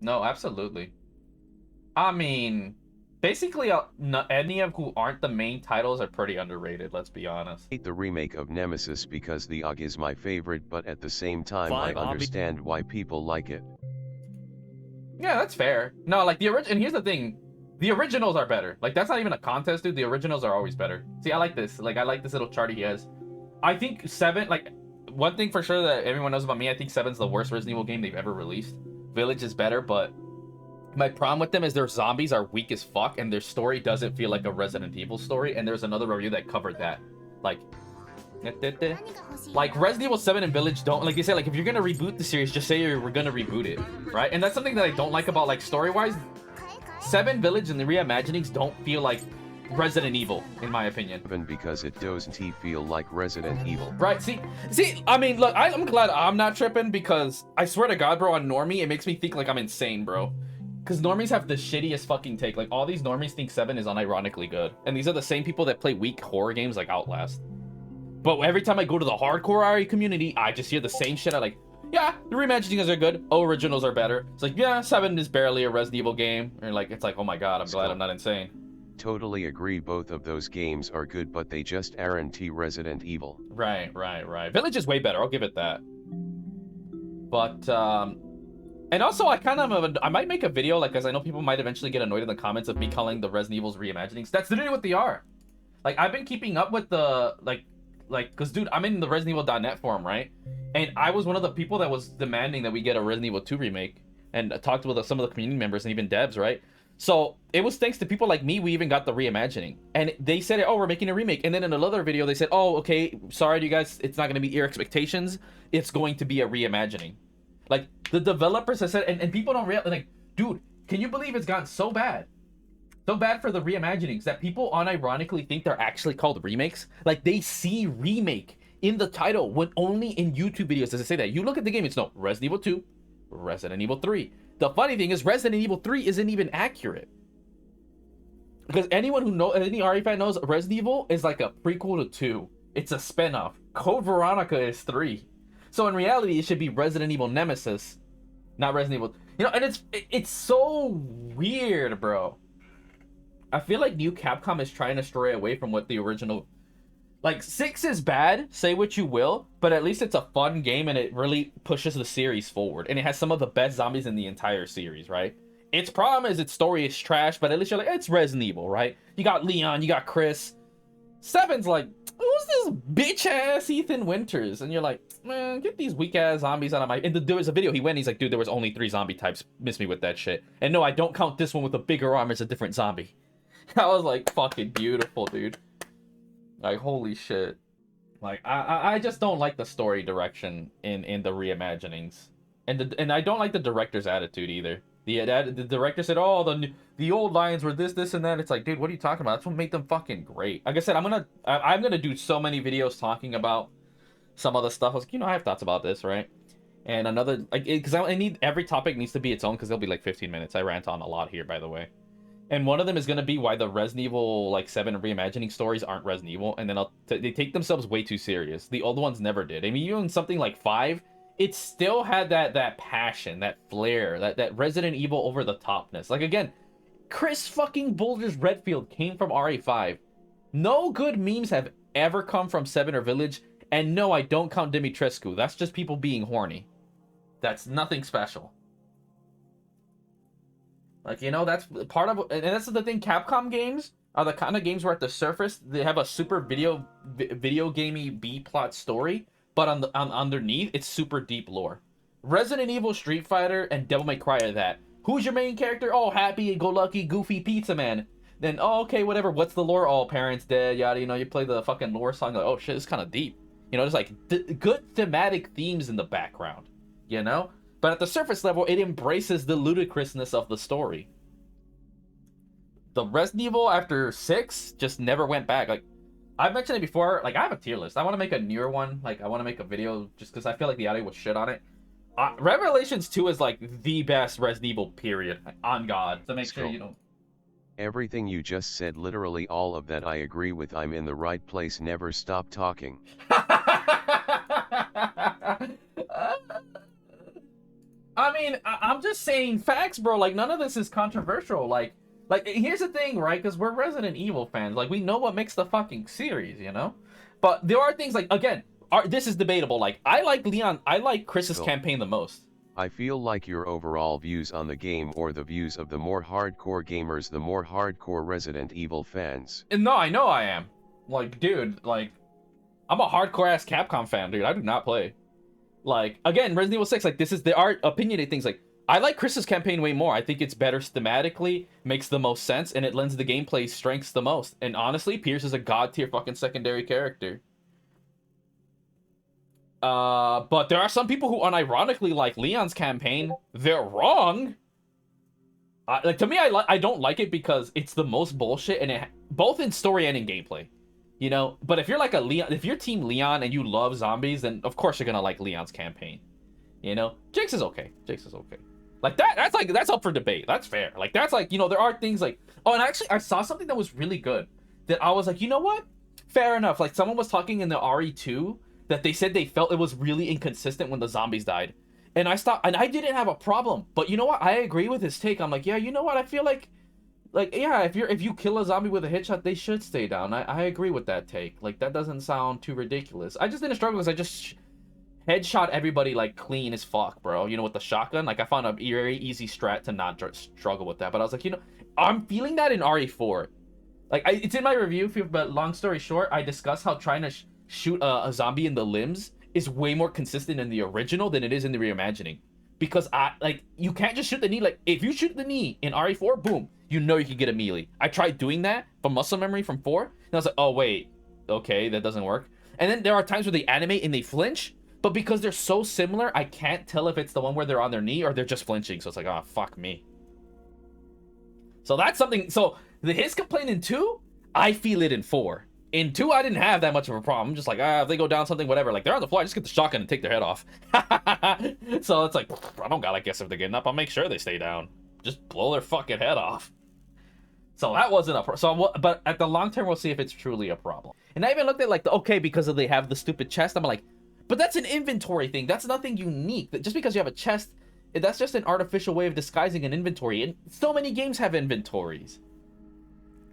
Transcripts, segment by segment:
No, absolutely. I mean, basically, any of who aren't the main titles are pretty underrated, let's be honest. Hate the remake of Nemesis because the UG is my favorite, but at the same time I Five understand why people like it. Yeah, that's fair. No, like the original, and here's the thing. The originals are better. Like, that's not even a contest, dude. The originals are always better. See, I like this. Like, I like this little chart he has. I think 7, like, one thing for sure that everyone knows about me, I think 7's the worst Resident Evil game they've ever released. Village is better, but my problem with them is their zombies are weak as fuck, and their story doesn't feel like a Resident Evil story, and there's another review that covered that. Like, Resident Evil 7 and Village don't, like they say, like, if you're gonna reboot the series, just say we're gonna reboot it, right? And that's something that I don't like about, like, story-wise. 7, Village, and the reimaginings don't feel like Resident Evil, in my opinion. Even because it doesn't feel like Resident Evil. Right, see, I mean, look, I'm glad I'm not tripping, because I swear to God, bro, on Normie, it makes me think like I'm insane, bro. Because normies have the shittiest fucking take. Like, all these normies think 7 is unironically good. And these are the same people that play weak horror games like Outlast. But every time I go to the hardcore RE community, I just hear the same shit. I like, yeah, the reimaginings are good. Oh, originals are better. It's like, yeah, 7 is barely a Resident Evil game. Or like, it's like, oh my God, I'm glad I'm not insane. Totally agree, both of those games are good, but they just aren't Resident Evil. Right. Village is way better, I'll give it that. But, and also, I might make a video, like, because I know people might eventually get annoyed in the comments of me calling the Resident Evil's reimaginings. That's literally what they are. Like, I've been keeping up with the, because, dude, I'm in the ResidentEvil.net forum, right? And I was one of the people that was demanding that we get a Resident Evil 2 remake, and I talked with some of the community members and even devs, right? So it was thanks to people like me we even got the reimagining. And they said, oh, we're making a remake. And then in another video they said, oh, okay, sorry you guys, it's not going to meet your expectations. It's going to be a reimagining. Like, the developers have said, and people don't realize, like, dude, can you believe it's gotten so bad? So bad for the reimaginings that people unironically think they're actually called remakes. Like, they see remake in the title when only in YouTube videos does it say that. You look at the game, it's no Resident Evil 2, Resident Evil 3. The funny thing is Resident Evil 3 isn't even accurate. Because anyone who knows, any RE fan knows, Resident Evil is like a prequel to 2. It's a spinoff. Code Veronica is 3. So in reality, it should be Resident Evil Nemesis, not Resident Evil. You know, and it's so weird, bro. I feel like new Capcom is trying to stray away from what the original... Like, 6 is bad, say what you will, but at least it's a fun game and it really pushes the series forward. And it has some of the best zombies in the entire series, right? Its problem is its story is trash, but at least you're like, it's Resident Evil, right? You got Leon, you got Chris. 7's like, who's this bitch-ass Ethan Winters? And you're like, man, get these weak-ass zombies out of my... And there was a video he went, he's like, dude, there was only 3 zombie types. Miss me with that shit. And no, I don't count this one with a bigger arm as a different zombie. I was like, fucking beautiful, dude. Like, holy shit. Like, I just don't like the story direction in the reimaginings. And I don't like the director's attitude either. The director said, oh, the old lines were this, and that. It's like, dude, what are you talking about? That's what made them fucking great. Like I said, I'm gonna do so many videos talking about some other stuff. I was like, you know, I have thoughts about this, right? And another, like, because I need, every topic needs to be its own, because they'll be like 15 minutes. I rant on a lot here, by the way. And one of them is going to be why the Resident Evil, like, 7 reimagining stories aren't Resident Evil. And then they take themselves way too serious. The old ones never did. I mean, even something like 5, it still had that passion, that flair, that Resident Evil over-the-topness. Like, again, Chris fucking Boulders Redfield came from RA5. No good memes have ever come from 7 or Village. And no, I don't count Dimitrescu. That's just people being horny. That's nothing special. Like, you know, that's part of, and that's the thing, Capcom games are the kind of games where at the surface, they have a super video gamey B-plot story, but underneath, it's super deep lore. Resident Evil, Street Fighter, and Devil May Cry are that. Who's your main character? Oh, happy-go-lucky, goofy pizza man. Then, oh, okay, whatever, what's the lore? Oh, parents dead, yada, you know, you play the fucking lore song, like, oh shit, it's kind of deep. You know, there's like good thematic themes in the background, you know? But at the surface level, it embraces the ludicrousness of the story. The Resident Evil after 6 just never went back. Like, I've mentioned it before, like, I have a tier list. I want to make a newer one. Like, I want to make a video just because I feel like the audio was shit on it. Revelations 2 is, like, the best Resident Evil, period. Like, on God. So make sure you don't... Everything you just said, literally all of that I agree with. I'm in the right place, never stop talking. I mean, I'm just saying facts, bro. Like, none of this is controversial. Like here's the thing, right? Because we're Resident Evil fans. Like, we know what makes the fucking series, you know? But there are things like, again, this is debatable. Like, I like Chris's campaign the most. I feel like your overall views on the game or the views of the more hardcore gamers, the more hardcore Resident Evil fans. And no, I know I am. Like, dude, like, I'm a hardcore ass Capcom fan, dude. I do not play. Like, again, Resident Evil 6, like, there are opinionated things. Like, I like Chris's campaign way more. I think it's better thematically, makes the most sense, and it lends the gameplay strengths the most. And honestly, Pierce is a god tier fucking secondary character. But there are some people who unironically like Leon's campaign. They're wrong. Like, to me, I don't like it because it's the most bullshit, and both in story and in gameplay. You know, but if you're like if you're Team Leon and you love zombies, then of course you're gonna like Leon's campaign. You know, Jake's is okay. Jake's is okay. Like that's up for debate. That's fair. Like, that's like, you know, there are things like, oh, and actually I saw something that was really good that I was like, you know what? Fair enough. Like, someone was talking in the RE2 that they said they felt it was really inconsistent when the zombies died. And I stopped, and I didn't have a problem. But you know what? I agree with his take. I'm like, yeah, you know what? I feel like, yeah, if you kill a zombie with a headshot, they should stay down. I agree with that take. Like, that doesn't sound too ridiculous. I just didn't struggle because I just headshot everybody like clean as fuck, bro. You know, with the shotgun. Like, I found a very easy strat to not struggle with that. But I was like, you know, I'm feeling that in RE4. Like, it's in my review. But long story short, I discussed how trying to shoot a zombie in the limbs is way more consistent in the original than it is in the reimagining. Because you can't just shoot the knee. Like, if you shoot the knee in RE4, boom, you know you can get a melee. I tried doing that from muscle memory from 4, and I was like, oh wait, okay, that doesn't work. And then there are times where they animate and they flinch, but because they're so similar, I can't tell if it's the one where they're on their knee or they're just flinching. So it's like, oh, fuck me. So that's something. So his complaint in 2, I feel it in 4. In 2, I didn't have that much of a problem. I'm just like, if they go down something, whatever. Like, they're on the floor, I just get the shotgun and take their head off. So it's like, I don't gotta guess if they're getting up. I'll make sure they stay down. Just blow their fucking head off. So that wasn't a problem. So, but at the long term, we'll see if it's truly a problem. And I even looked at, like, okay, because they have the stupid chest. I'm like, but that's an inventory thing. That's nothing unique. Just because you have a chest, that's just an artificial way of disguising an inventory. And so many games have inventories.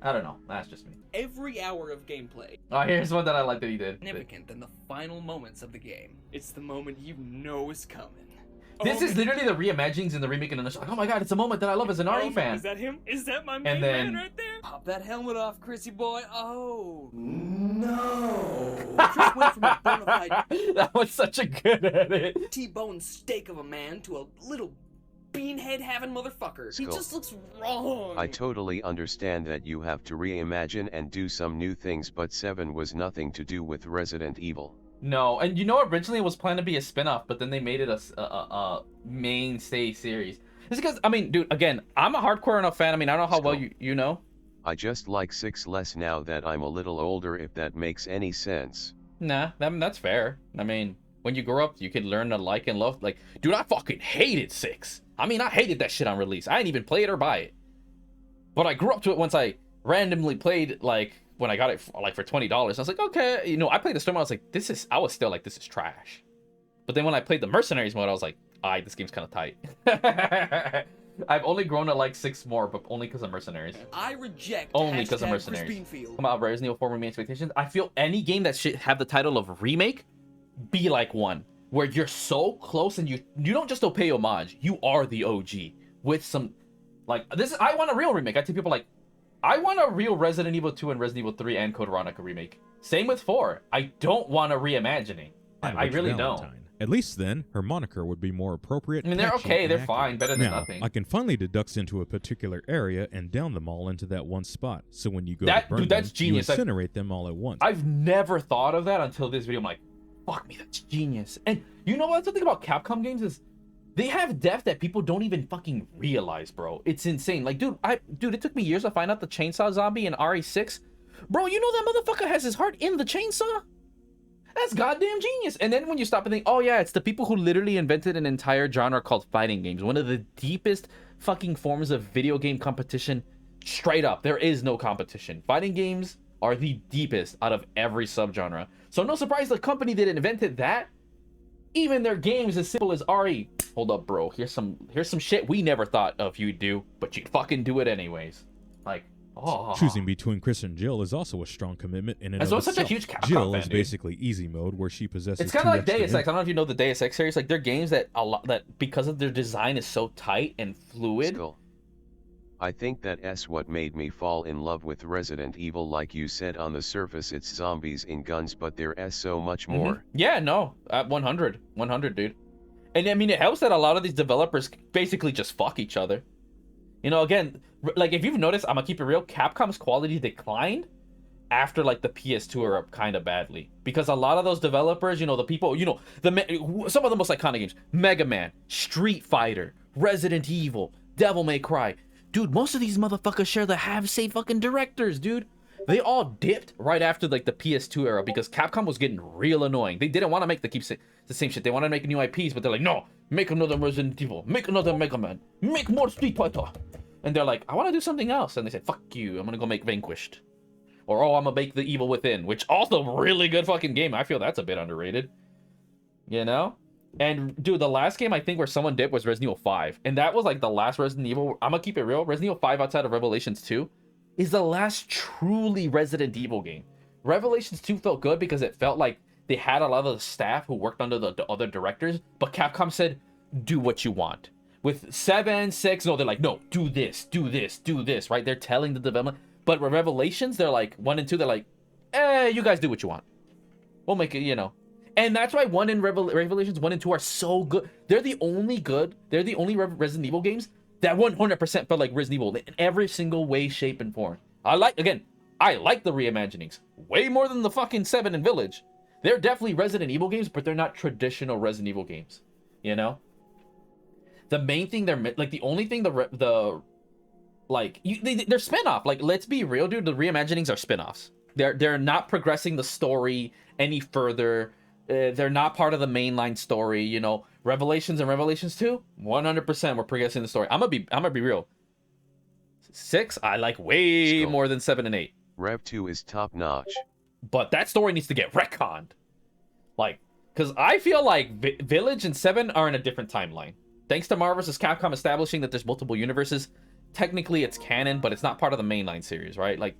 I don't know. That's just me. Every hour of gameplay. Oh, here's one that I like that he did. Significant than the final moments of the game. It's the moment you know is coming. This is literally the reimaginings and the remake, and then like, oh my god, it's a moment that I love as an RE fan. Is that him? Is that my main man right there? Pop that helmet off, Chrissy boy. Oh no! Chris went from a bona fide that was such a good edit. T-bone steak of a man to a little beanhead having motherfucker. He just looks wrong. I totally understand that you have to reimagine and do some new things, but 7 was nothing to do with Resident Evil. No, and you know, originally it was planned to be a spin-off, but then they made it a mainstay series. It's because, I mean, dude, again, I'm a hardcore enough fan. I mean, I don't know how well you know. I just like 6 less now that I'm a little older, if that makes any sense. Nah, that's fair. I mean, when you grow up, you can learn to like and love. Like, dude, I fucking hated 6. I mean, I hated that shit on release. I didn't even play it or buy it. But I grew up to it once I randomly played, like, when I got it for $20. I was like, okay, you know, I played the story mode. I was like, I was still like, this is trash. But then when I played the Mercenaries mode, I was like, this game's kind of tight. I've only grown to like 6 more, but only because of Mercenaries. I reject only because of Mercenaries. Come out, Resident Evil 4 Remake Expectations. I feel any game that should have the title of remake be like 1, where you're so close and you don't just pay homage, you are the OG with some, like, this. I want a real remake. I tell people, like, I want a real Resident Evil 2 and Resident Evil 3 and Code Veronica remake. Same with 4. I don't want a reimagining. I really don't. At least then, her moniker would be more appropriate. I mean, they're okay. They're fine. Better than nothing. I can finally deduct into a particular area and down them all into that one spot. So when you go to burn that's them, genius. You incinerate them all at once. I've never thought of that until this video. I'm like, fuck me, that's genius. And you know what? The thing about Capcom games is they have depth that people don't even fucking realize, bro. It's insane. Like, dude, it took me years to find out the chainsaw zombie in RE6. Bro, you know that motherfucker has his heart in the chainsaw? That's goddamn genius. And then when you stop and think, oh yeah, it's the people who literally invented an entire genre called fighting games. One of the deepest fucking forms of video game competition. Straight up, there is no competition. Fighting games are the deepest out of every subgenre. So no surprise the company that invented that, even their games as simple as RE hold up, bro. Here's some shit we never thought of you'd do, but you'd fucking do it anyways. Like, oh. Choosing between Chris and Jill is also a strong commitment in and As of well, itself. such a huge Capcom Jill fan, is dude. basically easy mode, where she possesses. It's kind of like two Deus extra Ex. I don't know if you know the Deus Ex series. Like, they're games that because of their design is so tight and fluid. Skull. I think that's what made me fall in love with Resident Evil. Like you said, on the surface it's zombies in guns, but there's so much more. Yeah, no, at 100, dude. And I mean, it helps that a lot of these developers basically just fuck each other. You know, again, like if you've noticed, I'm gonna keep it real, Capcom's quality declined after like the PS2 era kind of badly, because a lot of those developers, you know, the people, you know, some of the most iconic games, Mega Man, Street Fighter, Resident Evil, Devil May Cry. Dude, most of these motherfuckers share the have-say fucking directors, dude. They all dipped right after like the PS2 era because Capcom was getting real annoying. They didn't want to make the same shit. They wanted to make new IPs, but they're like, no, make another Resident Evil, make another Mega Man, make more Street Fighter. And they're like, I want to do something else. And they said, fuck you, I'm gonna go make Vanquished. Or, oh, I'm gonna make The Evil Within, which also really good fucking game. I feel that's a bit underrated. You know? And dude, the last game I think where someone dipped was Resident Evil 5. And that was like the last Resident Evil. I'm gonna keep it real. Resident Evil 5 outside of Revelations 2 is the last truly Resident Evil game. Revelations 2 felt good because it felt like they had a lot of the staff who worked under the other directors, but Capcom said, do what you want. With 7, 6, no, they're like, no, do this, right? They're telling the development. But with Revelations, they're like, 1 and 2, they're like, you guys do what you want. We'll make it, you know. And that's why Revelations 1 and 2 are so good. They're the only Resident Evil games that 100% felt like Resident Evil in every single way, shape, and form. I like the reimaginings way more than the fucking 7 and Village. They're definitely Resident Evil games, but they're not traditional Resident Evil games. You know? The main thing they're spin-off. Like, let's be real, dude. The reimaginings are spin-offs. They're not progressing the story any further. They're not part of the mainline story. You know, Revelations and Revelations 2, 100% we're progressing the story. I'm gonna be real. 6, I like way more than 7 and 8. Rev 2 is top notch. But that story needs to get retconned. Like, because I feel like Village and 7 are in a different timeline. Thanks to Marvel vs. Capcom establishing that there's multiple universes, technically it's canon, but it's not part of the mainline series, right? Like,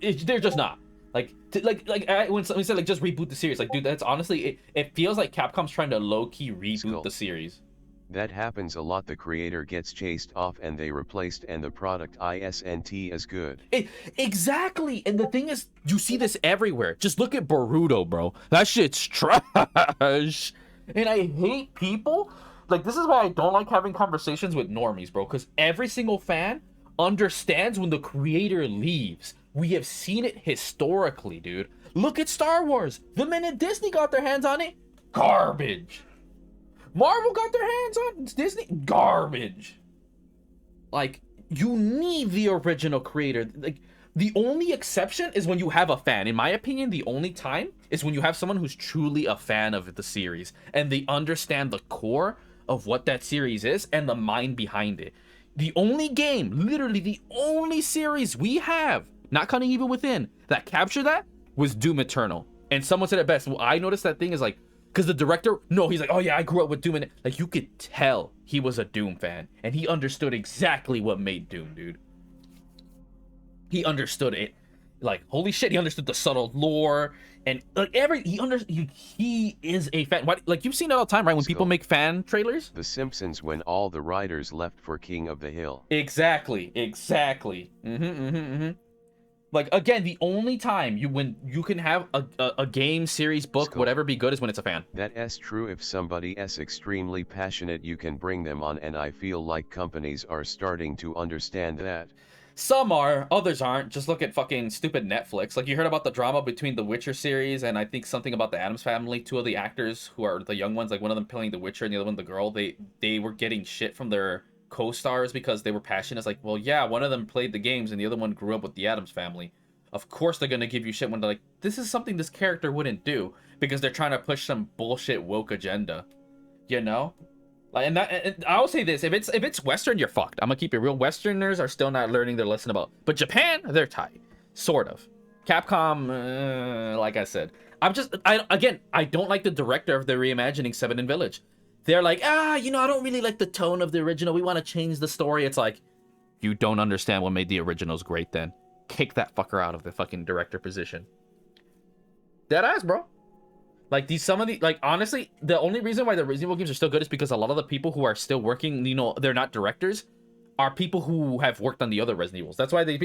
they're just not. Like when somebody said like just reboot the series, like, dude, that's honestly it feels like Capcom's trying to low-key reboot the series. That happens a lot. The creator gets chased off and they replaced, and the product isn't as good. Exactly. And the thing is, you see this everywhere. Just look at Boruto, bro. That shit's trash. And I hate people. Like, this is why I don't like having conversations with normies, bro, because every single fan understands when the creator leaves. We have seen it historically, dude. Look at Star Wars. The minute Disney got their hands on it, garbage. Marvel got their hands on Disney, garbage. Like, you need the original creator. Like, the only exception is when you have a fan. In my opinion, the only time is when you have someone who's truly a fan of the series and they understand the core of what that series is and the mind behind it. The only game, literally the only series we have, not counting Evil Within, that captured that was Doom Eternal. And someone said it best. Well, I noticed that thing is like, because the director, no, he's like, oh yeah, I grew up with Doom. And like, you could tell he was a Doom fan and he understood exactly what made Doom, dude. He understood it. Like, holy shit, he understood the subtle lore and like he is a fan. Like, you've seen it all the time, right? When people make fan trailers. The Simpsons, when all the writers left for King of the Hill. Exactly. Like, again, the only time when you can have a game, series, book, whatever be good is when it's a fan. That's true. If somebody is extremely passionate, you can bring them on, and I feel like companies are starting to understand that. Some are, others aren't. Just look at fucking stupid Netflix. Like, you heard about the drama between the Witcher series and I think something about the Addams Family. 2 of the actors who are the young ones, like one of them playing the Witcher and the other one the girl, they were getting shit from their co-stars because they were passionate. It's like, well, yeah, one of them played the games and the other one grew up with the Addams Family. Of course they're gonna give you shit when they're like, this is something this character wouldn't do, because they're trying to push some bullshit woke agenda, you know? Like, and I'll say this: if it's Western, you're fucked. I'm gonna keep it real. Westerners are still not learning their lesson about, but Japan, they're tight, sort of. Capcom, like I said, I don't like the director of the reimagining 7 and Village. they're like, I don't really like the tone of the original. We want to change the story. It's like, you don't understand what made the originals great then. Kick that fucker out of the fucking director position. Dead ass, bro. Like, honestly, the only reason why the Resident Evil games are still good is because a lot of the people who are still working, they're not directors, are people who have worked on the other Resident Evils. That's why they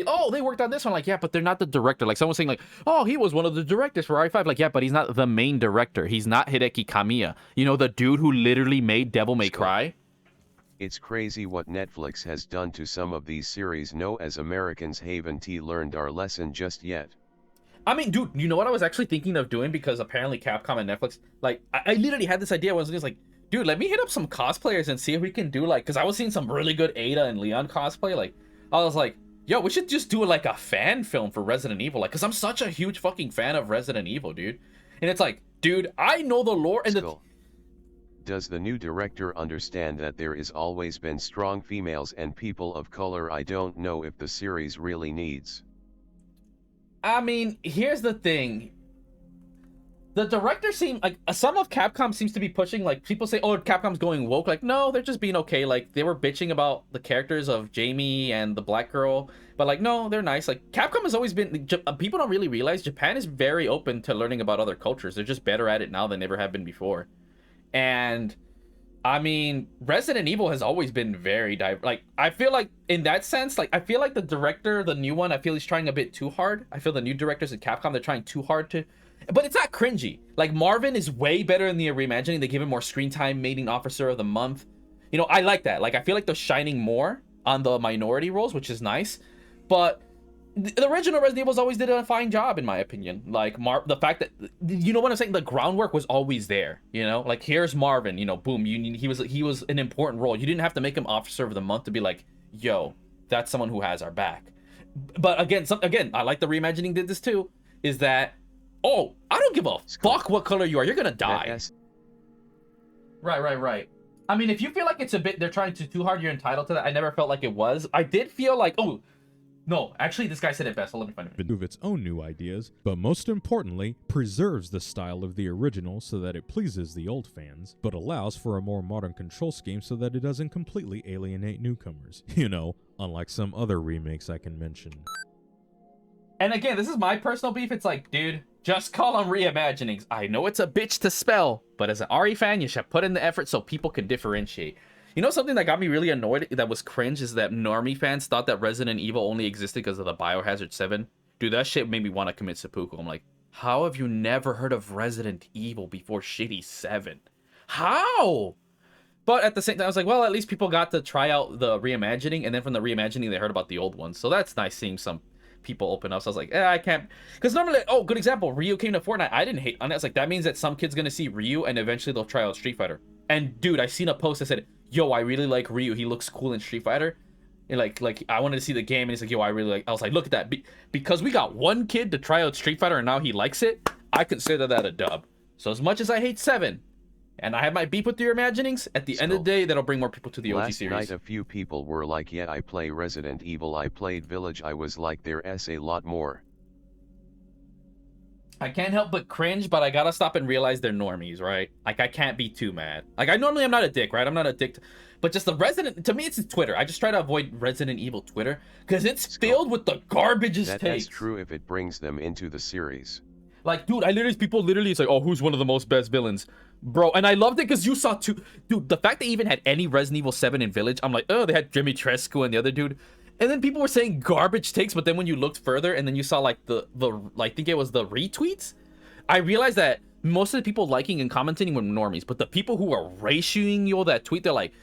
worked on this one. Like, yeah, but they're not the director. Like, someone saying like, oh, he was one of the directors for RE5. Like, yeah, but he's not the main director. He's not Hideki Kamiya. The dude who literally made Devil May Cry. It's crazy what Netflix has done to some of these series. No, as Americans haven't learned our lesson just yet. I mean, dude, you know what I was actually thinking of doing? Because apparently Capcom and Netflix, like, I literally had this idea. I was just like, dude, let me hit up some cosplayers and see if we can do, like, because I was seeing some really good Ada and Leon cosplay. Like, I was like, yo, we should just do, like, a fan film for Resident Evil. Like, because I'm such a huge fucking fan of Resident Evil, dude. And it's like, dude, I know the lore and Does the new director understand that there is always been strong females and people of color? I don't know if the series really needs. I mean, here's the thing. The director seemed like some of Capcom seems to be pushing, like, people say, oh, Capcom's going woke. Like, no, they're just being okay. Like, they were bitching about the characters of Jamie and the black girl, but like, no, they're nice. Like, Capcom has always been, people don't really realize Japan is very open to learning about other cultures. They're just better at it now than they ever have been before. And I mean, Resident Evil has always been very like, I feel like in that sense, like, I feel like the director, the new one, I feel he's trying a bit too hard. I feel the new directors at Capcom, they're trying too hard to, but it's not cringy. Like, Marvin is way better in the reimagining. They give him more screen time, mating officer of the month. I like that. Like, I feel like they're shining more on the minority roles, which is nice. But the original Resident Evil always did a fine job, in my opinion. Like, the fact that, you know what I'm saying? The groundwork was always there, Like, here's Marvin, boom, he was an important role. You didn't have to make him officer of the month to be like, yo, that's someone who has our back. But again, I like the reimagining did this too, is that, oh, I don't give a fuck what color you are. You're gonna die. Right. I mean, if you feel like it's a bit, they're trying too hard, you're entitled to that. I never felt like it was. I did feel like, oh, no, actually, this guy said it best. So let me find it. Move its own new ideas, but most importantly, preserves the style of the original so that it pleases the old fans, but allows for a more modern control scheme so that it doesn't completely alienate newcomers. Unlike some other remakes I can mention. And again, this is my personal beef. It's like, dude, just call them reimaginings. I know it's a bitch to spell, but as an RE fan, you should put in the effort so people can differentiate. Something that got me really annoyed, that was cringe, is that normie fans thought that Resident Evil only existed because of the Biohazard 7. Dude, that shit made me want to commit seppuku. I'm like, how have you never heard of Resident Evil before shitty 7? How? But at the same time, I was like, well, at least people got to try out the reimagining, and then from the reimagining, they heard about the old ones. So that's nice seeing some people open up. So I was like, I can't, because normally, oh, good example, Ryu came to Fortnite. I didn't hate on it. It's like, that means that some kid's gonna see Ryu, and eventually they'll try out Street Fighter. And dude, I seen a post that said, yo, I really like Ryu. He looks cool in Street Fighter. And like I wanted to see the game, and he's like, yo, I really like. I was like, look at that. Because we got one kid to try out Street Fighter, and now he likes it. I consider that a dub. So as much as I hate 7, and I have my beef with your imaginings, at the end of the day, that'll bring more people to the OG series. Last night, a few people were like, yeah, I play Resident Evil. I played Village. I was like, there's a lot more. I can't help but cringe, but I gotta stop and realize they're normies, right? Like, I can't be too mad. Like, I'm not a dick, right? I'm not a dick, but just the to me, it's Twitter. I just try to avoid Resident Evil Twitter, because it's filled with the garbage's takes. That's true if it brings them into the series. Like, dude, people literally say, oh, who's one of the most best villains? Bro, and I loved it because you saw two. Dude, the fact they even had any Resident Evil 7 in Village, I'm like, oh, they had Jimmy Trescu and the other dude. And then people were saying garbage takes, but then when you looked further and then you saw like I think it was the retweets, I realized that most of the people liking and commenting were normies, but the people who are ratioing you all that tweet, they're like,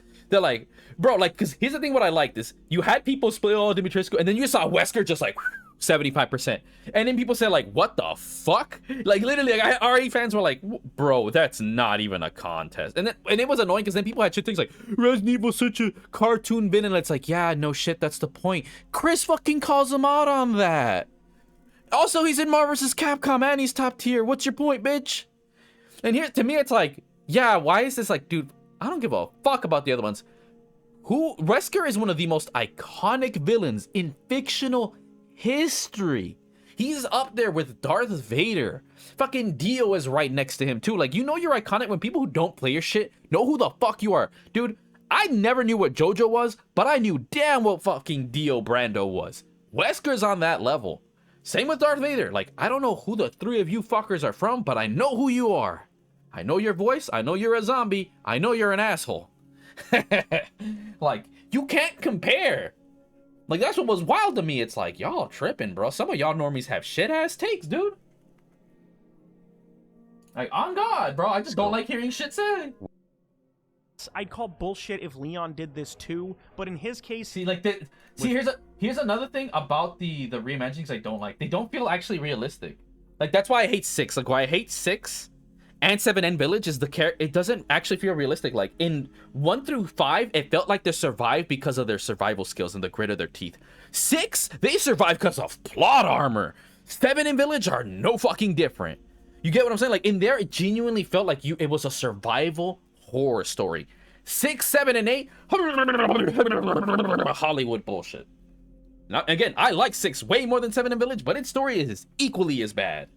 bro, like, because here's the thing, what I liked is you had people split, oh, Dimitrescu, and then you saw Wesker just like 75%, and then people said like, what the fuck? Like, literally, like, RE fans were like, bro, that's not even a contest. And it was annoying because then people had shit things like, Resident Evil's such a cartoon villain, and it's like, yeah, no shit, that's the point. Chris fucking calls him out on that. Also, he's in Marvel vs. Capcom and he's top tier. What's your point, bitch? And here, to me, it's like, yeah, why is this like, dude, I don't give a fuck about the other ones. Wesker is one of the most iconic villains in fictional history. He's up there with Darth Vader. Fucking Dio is right next to him too. Like, you know you're iconic when people who don't play your shit know who the fuck you are. Dude, I never knew what JoJo was, but I knew damn what fucking Dio Brando was. Wesker's on that level. Same with Darth Vader. Like, I don't know who the three of you fuckers are from, but I know who you are. I know your voice. I know you're a zombie. I know you're an asshole. Like, you can't compare. Like, that's what was wild to me. It's like, y'all tripping, bro. Some of y'all normies have shit-ass takes, dude. Like, on God, bro. I just don't like hearing shit said. I'd call bullshit if Leon did this too, but in his case... See, like, here's another thing about the reimaginings I don't like. They don't feel actually realistic. Like, that's why I hate 6. Like, why I hate 6 and 7 and Village is it doesn't actually feel realistic. Like, in 1 through 5, it felt like they survived because of their survival skills and the grit of their teeth. 6, they survived because of plot armor. 7 and Village are no fucking different. You get what I'm saying? Like, in there, it genuinely felt like it was a survival horror story. 6, 7, and 8, Hollywood bullshit. Now, again, I like 6 way more than 7 and Village, but its story is equally as bad.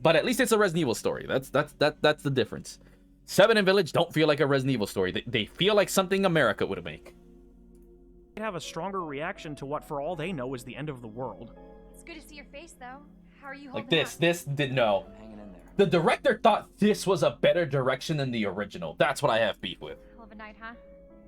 But at least it's a Resident Evil story. That's the difference. 7 and Village don't feel like a Resident Evil story. They feel like something America would make. Have a stronger reaction to what, for all they know, is the end of the world. It's good to see your face, though. How are you Like holding this did no. Hanging in there. The director thought this was a better direction than the original. That's what I have beef with. Hell of a night, huh?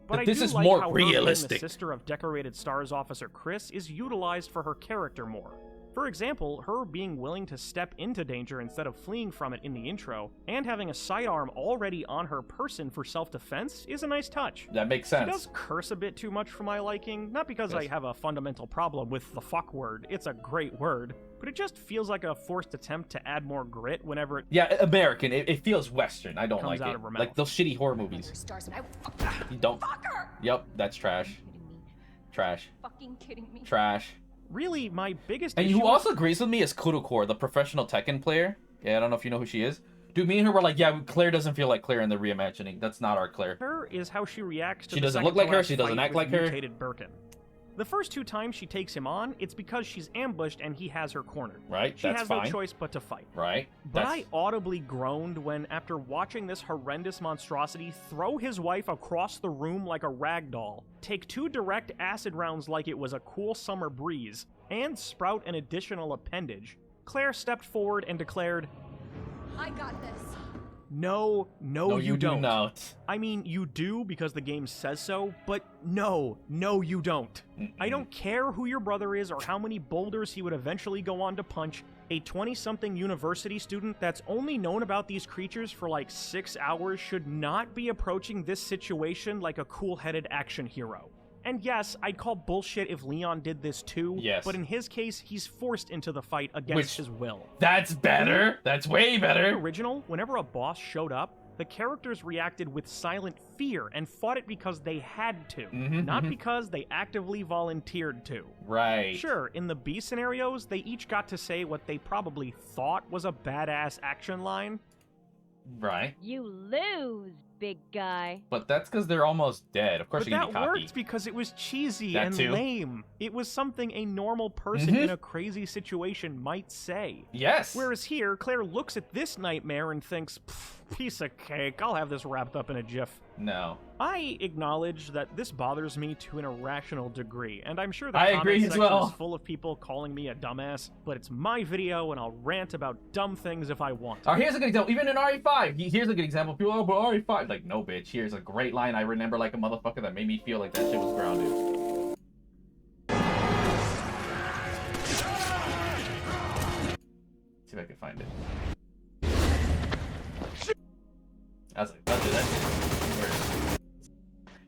But But I this do is like more how her being realistic. the sister of decorated stars officer Chris is utilized for her character more. For example, her being willing to step into danger instead of fleeing from it in the intro, and having a sidearm already on her person for self-defense is a nice touch. That makes She sense. does curse a bit too much for my liking, not because I Yes. have a fundamental problem with the fuck word, it's a great word, but it just feels like a forced attempt to add more grit whenever it Yeah, American. It feels Western. I don't Comes like out it. of her Like mouth. those shitty horror movies. Stars and I will You don't. fuck her. Yep, that's trash. Kidding me? Trash. Fucking kidding me? Trash. Really, my biggest And issue who also agrees with me is Kudokor, the professional Tekken player. Yeah, I don't know if you know who she is. Dude, me and her were like, yeah, Claire doesn't feel like Claire in the reimagining. That's not our Claire. her is how she reacts to She the doesn't second look like to her, last she doesn't fight act with like her. mutated Birkin. The first 2 times she takes him on, it's because she's ambushed and he has her cornered. Right? She That's has fine. no choice but to fight. Right? But That's... I audibly groaned when, after watching this horrendous monstrosity throw his wife across the room like a rag doll, take 2 direct acid rounds like it was a cool summer breeze, and sprout an additional appendage, Claire stepped forward and declared, I got this. No, you do don't. not. I mean, you do because the game says so, but no, you don't. I don't care who your brother is or how many boulders he would eventually go on to punch. A 20-something university student that's only known about these creatures for like 6 hours should not be approaching this situation like a cool-headed action hero. And yes, I'd call bullshit if Leon did this too, Yes. but in his case, he's forced into the fight against Which- his will. That's better. That's way In the better. original, whenever a boss showed up, the characters reacted with silent fear and fought it because they had to, not because they actively volunteered to. Right. Sure, in the B scenarios, they each got to say what they probably thought was a badass action line. Right. You lose, big guy. But that's because they're almost dead. Of course But you can that be cocky. worked because it was cheesy That and too. lame. It was something a normal person in a crazy situation might say. Yes. Whereas here, Claire looks at this nightmare and thinks, piece of cake, I'll have this wrapped up in a jiff. No. I acknowledge that this bothers me to an irrational degree, and I'm sure the I comment agree as section well. is full of people calling me a dumbass, but it's my video and I'll rant about dumb things if I want. Oh, here's a good example. Even in RE5, here's a good example. People, oh, but RE5. Like, no, bitch. Here's a great line I remember like a motherfucker that made me feel like that shit was grounded. See if I can find it. I was like, don't do that shit. Where is it?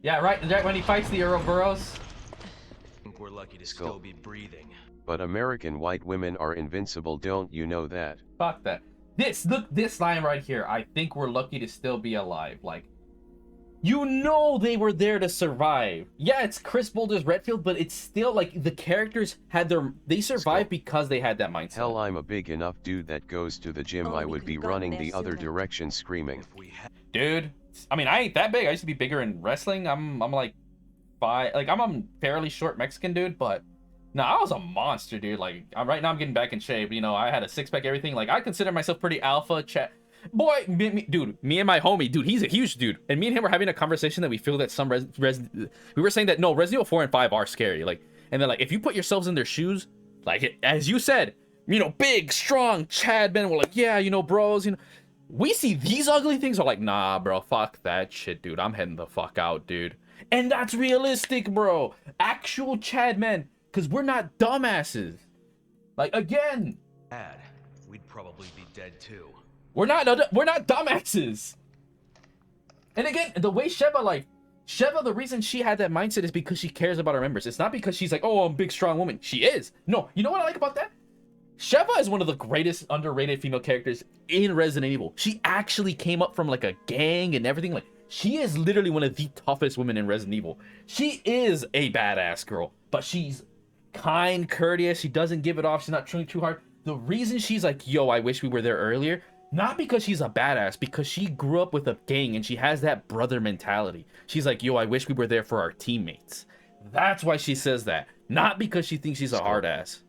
Yeah, right when he fights the Ouroboros. I think we're lucky to still be breathing. But American white women are invincible, don't you know that? Fuck that. Look, this line right here. I think we're lucky to still be alive. Like, you know they were there to survive. Yeah, it's Chris Boulder's Redfield, but it's still like the characters had they survived because they had that mindset. Hell, I'm a big enough dude that goes to the gym. Oh, I we would could've be gotten running there the other sooner. direction screaming. If we had Dude, I mean, I ain't that big. I used to be bigger in wrestling. I'm like I'm a fairly short Mexican dude, but No, I was a monster, dude. Like, right now I'm getting back in shape. You know, I had a six-pack, everything. Like, I consider myself pretty alpha. Boy, dude, me and my homie, dude, he's a huge dude. And me and him were having a conversation that we feel that some we were saying that, no, Resident Evil 4 and 5 are scary. Like, and then, like, if you put yourselves in their shoes, like, as you said, you know, big, strong Chad men were like, yeah, you know, bros, you know. We see these ugly things are like, nah, bro, fuck that shit, dude. I'm heading the fuck out, dude. And that's realistic, bro. Actual Chad men. Because we're not dumbasses. Like, again. Dad, we'd probably be dead too. We're not dumbasses. And again, the way Sheva, the reason she had that mindset is because she cares about her members. It's not because she's like, oh, I'm a big, strong woman. She is. No, you know what I like about that? Sheva is one of the greatest underrated female characters in Resident Evil. She actually came up from like a gang and everything. Like, she is literally one of the toughest women in Resident Evil. She is a badass girl, but she's kind, courteous. She doesn't give it off. She's not trying too hard. The reason she's like, yo, I wish we were there earlier, not because she's a badass, because she grew up with a gang and she has that brother mentality. She's like, yo, I wish we were there for our teammates. That's why she says that, not because she thinks she's a hard ass.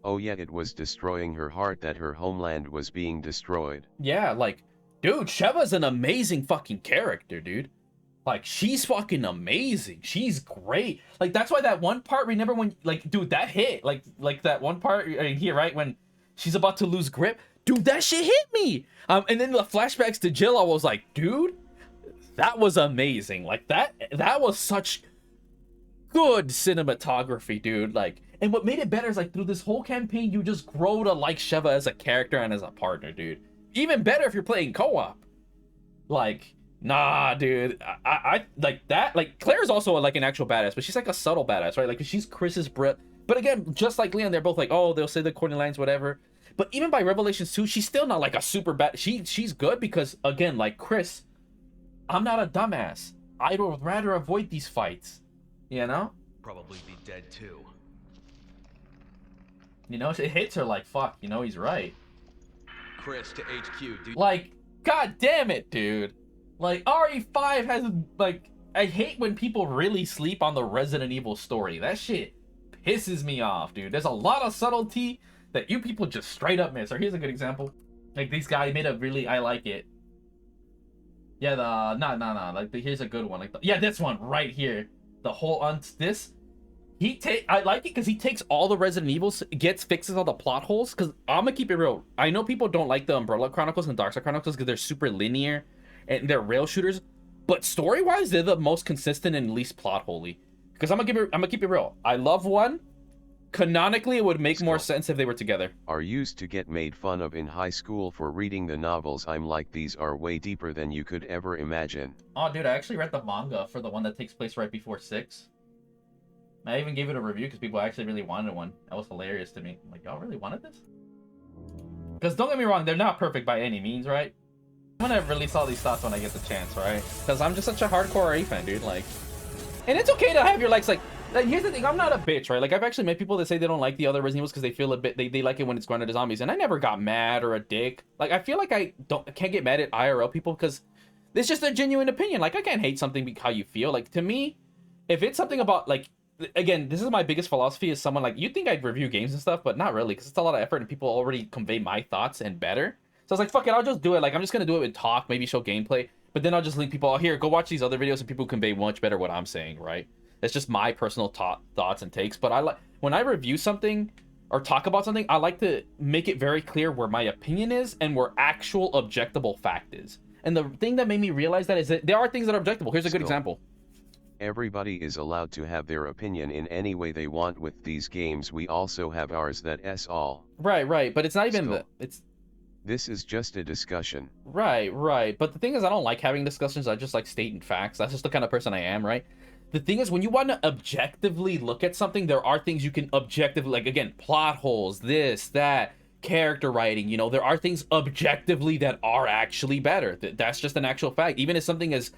Oh yeah, it was destroying her heart that her homeland was being destroyed. Yeah, like, dude, Sheva's an amazing fucking character, dude. Like, she's fucking amazing. She's great. Like, that's why that one part, remember when, like, dude, that hit. Like that one part right here, right? When she's about to lose grip. Dude, that shit hit me. And then the flashbacks to Jill, I was like, dude, that was amazing. Like, that was such good cinematography, dude. Like, and what made it better is, like, through this whole campaign, you just grow to like Sheva as a character and as a partner, dude. Even better if you're playing co-op. Like, nah, dude. I like that. Like, Claire's also like an actual badass, but she's like a subtle badass, right? Like, she's Chris's But again, just like Leon, they're both like, oh, they'll say the corny lines, whatever. But even by Revelations 2, she's still not like a super bad. She's good because, again, like Chris, I'm not a dumbass. I would rather avoid these fights. You know? Probably be dead too. You know, it hits her like, fuck, you know, he's right. Chris to HQ, dude. Like, god damn it, dude. Like, RE5 has, like, I hate when people really sleep on the Resident Evil story. That shit pisses me off, dude. There's a lot of subtlety that you people just straight up miss. Or here's a good example. Like, this guy made a really, I like it. Yeah, like, here's a good one. Like, yeah, this one right here. The whole, I like it because he takes all the Resident Evils, fixes all the plot holes. Because I'm gonna keep it real. I know people don't like the Umbrella Chronicles and Darkside Chronicles because they're super linear and they're rail shooters. But story-wise, they're the most consistent and least plot holy. Because I'm gonna keep it real. I love one. Canonically, it would make more sense if they were together. Are used to get made fun of in high school for reading the novels. I'm like, these are way deeper than you could ever imagine. Oh, dude, I actually read the manga for the one that takes place right before 6. I even gave it a review because people actually really wanted one. That was hilarious to me. I'm like, y'all really wanted this? Because don't get me wrong, they're not perfect by any means, right? I'm gonna release all these thoughts when I get the chance, right? Because I'm just such a hardcore RE fan, dude. Like, and it's okay to have your likes. Like, here's the thing, I'm not a bitch, right? Like, I've actually met people that say they don't like the other Resident Evils because they feel a bit, they like it when it's grounded to zombies, and I never got mad or a dick. Like, I feel like I can't get mad at IRL people because it's just a genuine opinion. Like, I can't hate something how you feel. Like, to me, if it's something about, like, again, this is my biggest philosophy is someone like, you think I'd review games and stuff, but not really, because it's a lot of effort and people already convey my thoughts and better. So I was like, fuck it, I'll just do it. Like, I'm just gonna do it with talk, maybe show gameplay, but then I'll just link people, oh, here, go watch these other videos and people convey much better what I'm saying, right? It's just my personal thoughts and takes. But I like, when I review something or talk about something, I like to make it very clear where my opinion is and where actual objectable fact is. And the thing that made me realize that is that there are things that are objectable. Here's a good example. Everybody is allowed to have their opinion in any way they want with these games. We also have ours, that's all. Right. But it's not even This is just a discussion. Right. But the thing is, I don't like having discussions. I just like stating facts. That's just the kind of person I am, right? The thing is, when you want to objectively look at something, there are things you can objectively, like, again, plot holes, this, that, character writing, you know, there are things objectively that are actually better. That's just an actual fact. Even as something as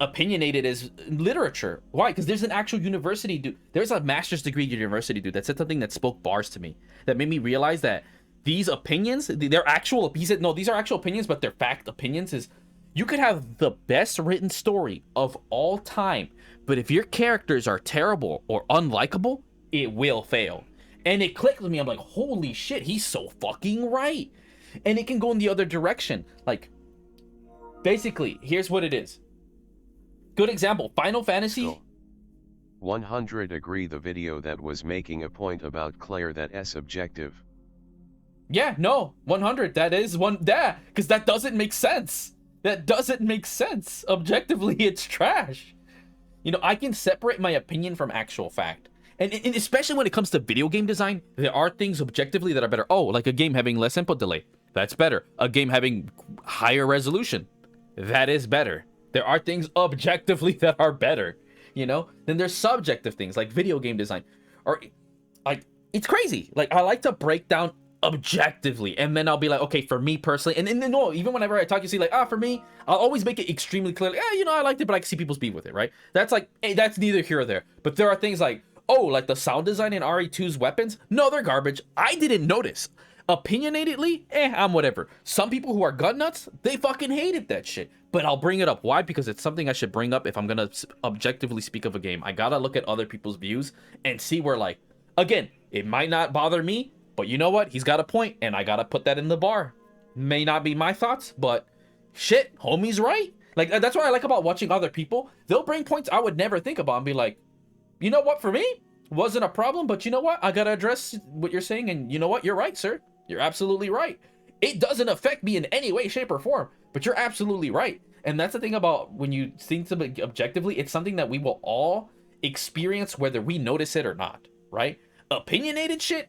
opinionated as literature. Why? Because there's an actual university dude. There's a master's degree university dude that said something that spoke bars to me. That made me realize that these opinions, they're actual, he said, no, these are actual opinions, but they're fact opinions. Is you could have the best written story of all time, but if your characters are terrible or unlikable, it will fail. And it clicked with me. I'm like, holy shit, he's so fucking right. And it can go in the other direction. Like, basically, here's what it is. Good example, Final Fantasy. Cool. 100 agree the video that was making a point about Claire that's objective. Yeah, no, 100. That is one. Yeah, because that doesn't make sense. That doesn't make sense. Objectively, it's trash. You know, I can separate my opinion from actual fact. And especially when it comes to video game design, there are things objectively that are better. Oh, like a game having less input delay. That's better. A game having higher resolution. That is better. There are things objectively that are better. You know? Then there's subjective things like video game design. Or, like, it's crazy. Like, I like to break down objectively, and then I'll be like, okay, for me personally, and then no, even whenever I talk, you see, like, for me, I'll always make it extremely clear, like, you know, I liked it, but I can see people's beef with it, right? That's like, hey, that's neither here or there. But there are things like, oh, like the sound design in RE2's weapons, no, they're garbage. I didn't notice. Opinionatedly, I'm whatever. Some people who are gun nuts, they fucking hated that shit. But I'll bring it up. Why? Because it's something I should bring up if I'm gonna objectively speak of a game. I gotta look at other people's views and see where, like, again, it might not bother me, but you know what? He's got a point, and I gotta put that in the bar. May not be my thoughts, but shit, homie's right. Like, that's what I like about watching other people. They'll bring points I would never think about and be like, you know what, for me, wasn't a problem, but you know what? I gotta address what you're saying, and you know what? You're right, sir. You're absolutely right. It doesn't affect me in any way, shape, or form, but you're absolutely right. And that's the thing about when you think objectively, it's something that we will all experience whether we notice it or not, right? Opinionated shit,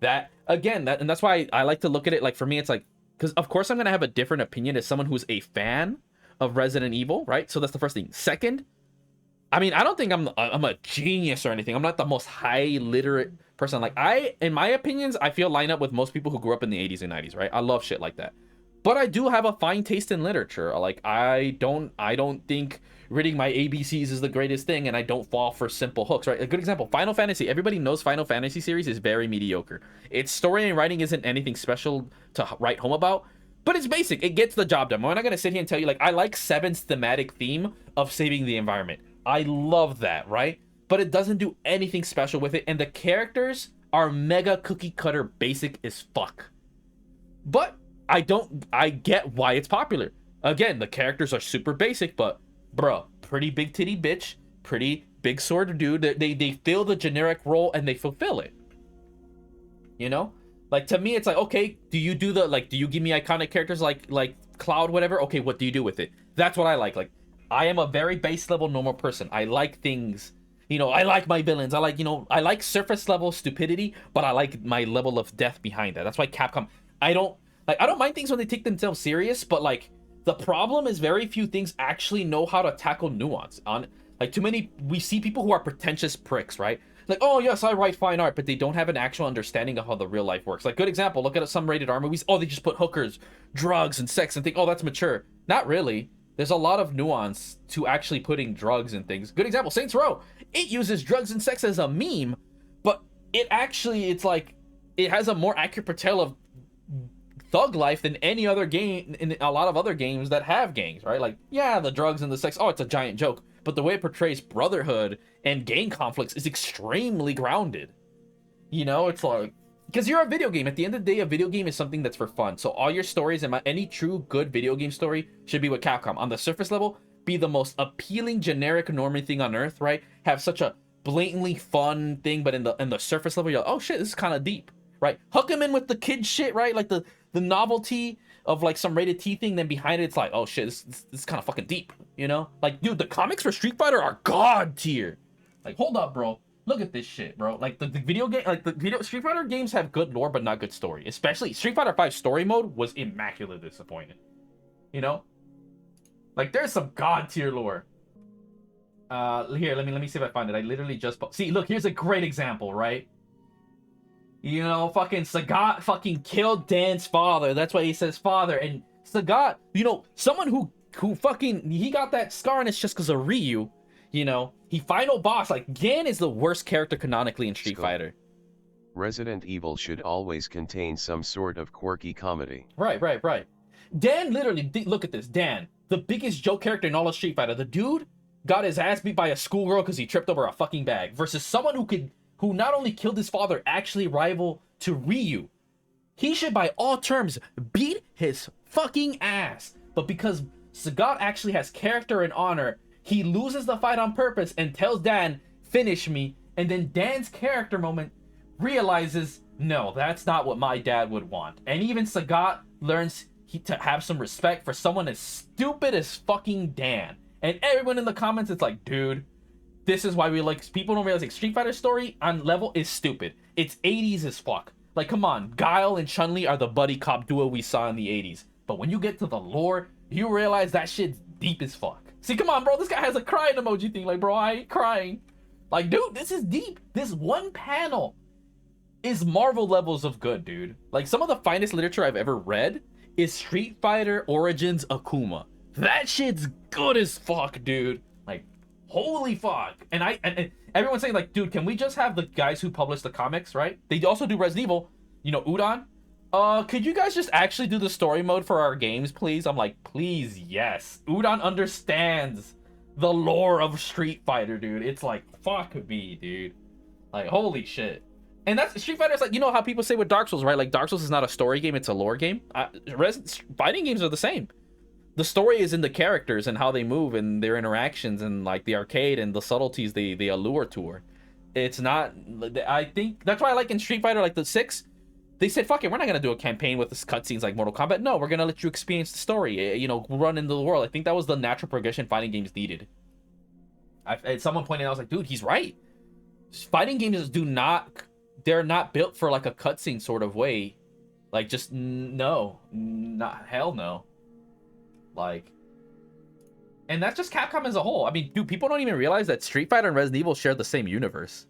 that again, and that's why I like to look at it. Like, for me, it's like, because of course I'm gonna have a different opinion as someone who's a fan of Resident Evil, right? So that's the first thing. Second, I mean, I don't think I'm a genius or anything. I'm not the most high literate person. Like, in my opinions, I feel line up with most people who grew up in the 80s and 90s, right? I love shit like that. But I do have a fine taste in literature. Like, I don't think reading my ABCs is the greatest thing, and I don't fall for simple hooks, right? A good example, Final Fantasy. Everybody knows Final Fantasy series is very mediocre. Its story and writing isn't anything special to write home about, but it's basic. It gets the job done. I'm not gonna sit here and tell you, like, I like 7's thematic theme of saving the environment. I love that, right? But it doesn't do anything special with it, and the characters are mega cookie cutter basic as fuck. But I get why it's popular. Again, the characters are super basic, but bro, pretty big titty bitch, pretty big sword dude. They fill the generic role and they fulfill it. You know? Like, to me, it's like, okay, do you do you give me iconic characters like Cloud, whatever? Okay, what do you do with it? That's what I like. Like, I am a very base level normal person. I like things, you know, I like my villains. I like surface level stupidity, but I like my level of depth behind that. That's why Capcom, I don't mind things when they take themselves serious, but like, the problem is very few things actually know how to tackle nuance. Like, too many, we see people who are pretentious pricks, right? Like, oh yes, I write fine art, but they don't have an actual understanding of how the real life works. Like, good example, look at some rated R movies. Oh, they just put hookers, drugs, and sex and think, oh, that's mature. Not really. There's a lot of nuance to actually putting drugs and things. Good example, Saints Row. It uses drugs and sex as a meme, but it's like, it has a more accurate portrayal of thug life than any other game in a lot of other games that have gangs, right? Like, yeah, the drugs and the sex, oh, it's a giant joke, but the way it portrays brotherhood and gang conflicts is extremely grounded. You know, it's like, because you're a video game. At the end of the day, a video game is something that's for fun. So all your stories and any true good video game story should be with Capcom. On the surface level, be the most appealing generic normie thing on earth, right? Have such a blatantly fun thing, but in the surface level, you're like, oh shit, this is kind of deep, right? Hook them in with the kid shit, right? Like the novelty of like some rated T thing, then behind it, it's like, oh shit, this is kind of fucking deep, you know? Like, dude, the comics for Street Fighter are god tier. Like, hold up, bro. Look at this shit, bro. Like, the video game, like, Street Fighter games have good lore, but not good story. Especially Street Fighter 5 story mode was immaculately disappointing. You know? Like, there's some god tier lore. Here, let me see if I find it. I literally just... See, look, here's a great example, right? You know, fucking Sagat fucking killed Dan's father. That's why he says father. And Sagat, you know, someone who fucking... He got that scar and it's just because of Ryu. You know, he final boss, like, Dan is the worst character canonically in Street Fighter. Resident Evil should always contain some sort of quirky comedy. Right. Dan literally, look at this, Dan, the biggest joke character in all of Street Fighter. The dude got his ass beat by a schoolgirl because he tripped over a fucking bag, versus someone who could who not only killed his father, actually rival to Ryu. He should by all terms beat his fucking ass. But because Sagat actually has character and honor, he loses the fight on purpose and tells Dan, finish me. And then Dan's character moment realizes, no, that's not what my dad would want. And even Sagat learns to have some respect for someone as stupid as fucking Dan. And everyone in the comments is like, dude, this is why we like, people don't realize like Street Fighter story on level is stupid. It's 80s as fuck. Like, come on, Guile and Chun-Li are the buddy cop duo we saw in the 80s. But when you get to the lore, you realize that shit's deep as fuck. See, come on, bro, this guy has a crying emoji thing. Like, bro, I ain't crying. Like, dude, this is deep. This one panel is Marvel levels of good, dude. Like, some of the finest literature I've ever read is Street Fighter Origins Akuma. That shit's good as fuck, dude. Like, holy fuck. And everyone's saying, like, dude, can we just have the guys who publish the comics, right? They also do Resident Evil. You know, Udon. Could you guys just actually do the story mode for our games, please? I'm like, please, yes. Udon understands the lore of Street Fighter, dude. It's like, fuck me, dude. Like, holy shit. And that's Street Fighter's like, you know how people say with Dark Souls, right? Like, Dark Souls is not a story game, it's a lore game. Fighting games are the same. The story is in the characters and how they move and their interactions and like the arcade and the subtleties they allure to her. It's not, I think that's why I like in Street Fighter, like the 6, they said, fuck it, we're not gonna do a campaign with this cutscenes like Mortal Kombat. No, we're gonna let you experience the story, you know, run into the world. I think that was the natural progression fighting games needed. Someone pointed out, I was like, dude, he's right. Fighting games they're not built for like a cutscene sort of way. Like, just no, not hell no. Like, and that's just Capcom as a whole. I mean, dude, people don't even realize that Street Fighter and Resident Evil share the same universe.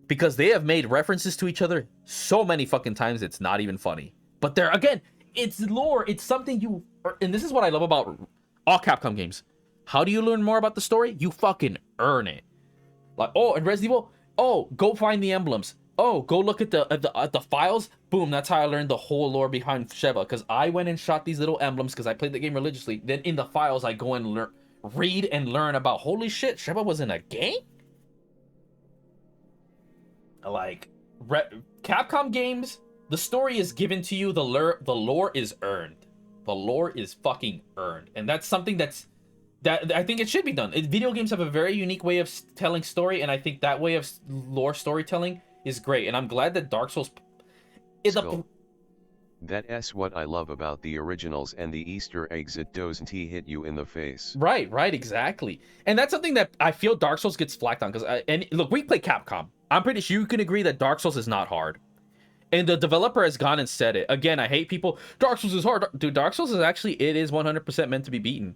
Because they have made references to each other so many fucking times, it's not even funny. But they're, again, it's lore. It's something and this is what I love about all Capcom games. How do you learn more about the story? You fucking earn it. Like, oh, in Resident Evil, oh, go find the emblems. Oh, go look at the files. Boom, that's how I learned the whole lore behind Sheva. Because I went and shot these little emblems because I played the game religiously. Then in the files, I go and read and learn about, holy shit, Sheva was in a game? Like, Capcom games, the story is given to you, the lore is earned. The lore is fucking earned. And that's something that I think it should be done. Video games have a very unique way of telling story, and I think that way of lore storytelling is great. And I'm glad that Dark Souls is That's what I love about the originals and the Easter eggs. It doesn't hit you in the face. Right, exactly. And that's something that I feel Dark Souls gets flacked on. And look, we play Capcom. I'm pretty sure you can agree that Dark Souls is not hard. And the developer has gone and said it. Again, I hate people, Dark Souls is hard. Dude, Dark Souls is actually, it is 100% meant to be beaten.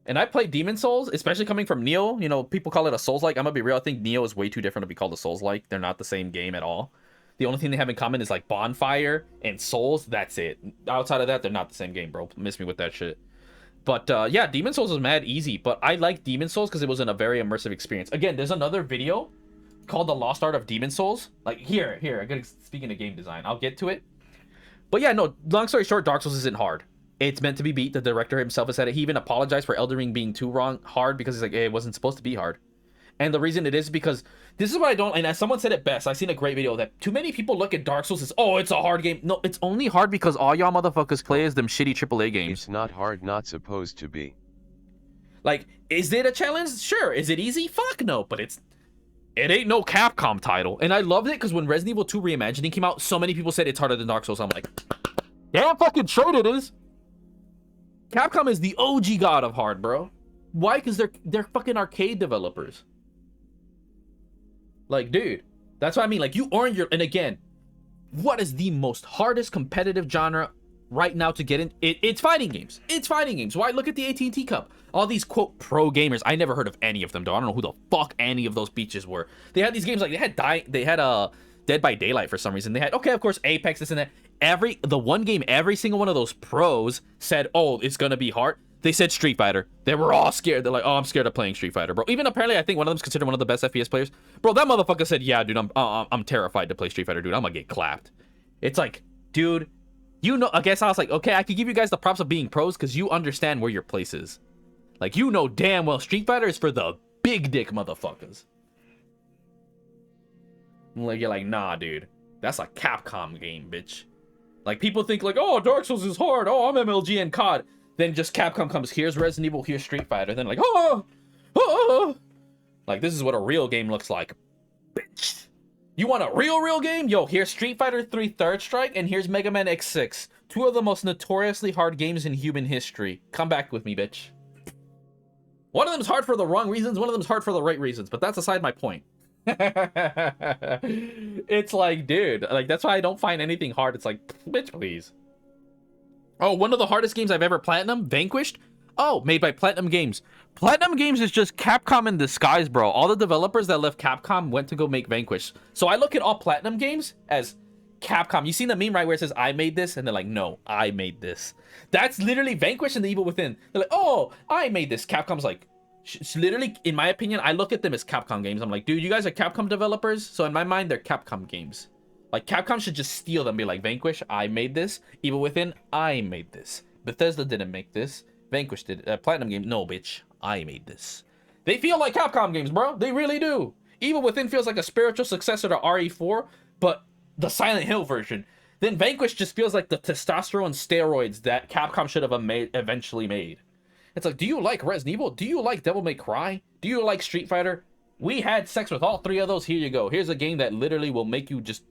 And I played Demon Souls, especially coming from Neo. You know, people call it a Souls-like. I'm gonna be real, I think Neo is way too different to be called a Souls-like. They're not the same game at all. The only thing they have in common is like Bonfire and Souls. That's it. Outside of that, they're not the same game, bro. Miss me with that shit. But yeah, Demon Souls is mad easy. But I like Demon Souls because it was in a very immersive experience. Again, there's another video called The Lost Art of Demon Souls. Like, here. Speaking of game design, I'll get to it. But yeah, no, long story short, Dark Souls isn't hard. It's meant to be beat. The director himself has said it. He even apologized for Elden Ring being too hard because he's like, hey, it wasn't supposed to be hard. And the reason it is because this is what I don't, and as someone said it best, I've seen a great video that too many people look at Dark Souls as, oh, it's a hard game. No, it's only hard because all y'all motherfuckers play is them shitty AAA games. It's not hard, not supposed to be. Like, is it a challenge? Sure. Is it easy? Fuck no. But it ain't no Capcom title. And I loved it because when Resident Evil 2 Reimagining came out, so many people said it's harder than Dark Souls. I'm like, damn fucking straight it is. Capcom is the OG god of hard, bro. Why? Because they're fucking arcade developers. Like, dude, that's what I mean. Like, you earn your, and again, what is the most hardest competitive genre right now to get in? It's fighting games. It's fighting games. Why? Look at the AT&T Cup. All these, quote, pro gamers. I never heard of any of them, though. I don't know who the fuck any of those beaches were. They had these games, like, they had Dead by Daylight for some reason. They had, okay, of course, Apex, this and that. The one game, every single one of those pros said, oh, it's gonna be hard. They said Street Fighter. They were all scared. They're like, oh, I'm scared of playing Street Fighter, bro. Even apparently, I think one of them's considered one of the best FPS players. Bro, that motherfucker said, yeah, dude, I'm terrified to play Street Fighter, dude. I'm gonna get clapped. It's like, dude, you know, I guess I was like, okay, I could give you guys the props of being pros because you understand where your place is. Like, you know damn well Street Fighter is for the big dick motherfuckers. Like, you're like, nah, dude. That's a Capcom game, bitch. Like, people think like, oh, Dark Souls is hard. Oh, I'm MLG and COD. Then just Capcom comes, here's Resident Evil, here's Street Fighter. Then like, oh. Like, this is what a real game looks like. Bitch. You want a real game? Yo, here's Street Fighter 3 Third Strike, and here's Mega Man X6. Two of the most notoriously hard games in human history. Come back with me, bitch. One of them's hard for the wrong reasons, one of them's hard for the right reasons, but that's aside my point. It's like, dude, like, that's why I don't find anything hard. It's like, bitch, please. Oh, one of the hardest games I've ever platinum, Vanquished. Oh, made by Platinum Games. Platinum Games is just Capcom in disguise, bro. All the developers that left Capcom went to go make Vanquish. So I look at all Platinum Games as Capcom. You seen the meme, right, where it says, I made this? And they're like, no, I made this. That's literally Vanquish and the Evil Within. They're like, oh, I made this. Capcom's like, literally, in my opinion, I look at them as Capcom games. I'm like, dude, you guys are Capcom developers? So in my mind, they're Capcom games. Like, Capcom should just steal them, be like, Vanquish, I made this. Evil Within, I made this. Bethesda didn't make this. Vanquish did. Platinum Games, no, bitch, I made this. They feel like Capcom games, bro. They really do. Evil Within feels like a spiritual successor to RE4, but the Silent Hill version. Then Vanquish just feels like the testosterone steroids that Capcom should have eventually made. It's like, do you like Resident Evil? Do you like Devil May Cry? Do you like Street Fighter? We had sex with all three of those. Here you go. Here's a game that literally will make you just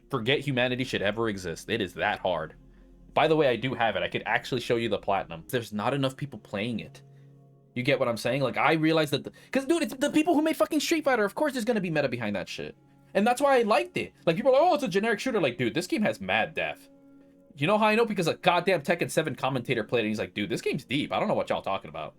forget humanity should ever exist. It is that hard. By the way, I do have it. I could actually show you the platinum. There's not enough people playing it. You get what I'm saying? Like, I realized that... Because, dude, it's the people who made fucking Street Fighter. Of course there's going to be meta behind that shit. And that's why I liked it. Like, people are like, oh, it's a generic shooter. Like, dude, this game has mad depth. You know how I know? Because a goddamn Tekken 7 commentator played it. And he's like, dude, this game's deep. I don't know what y'all talking about.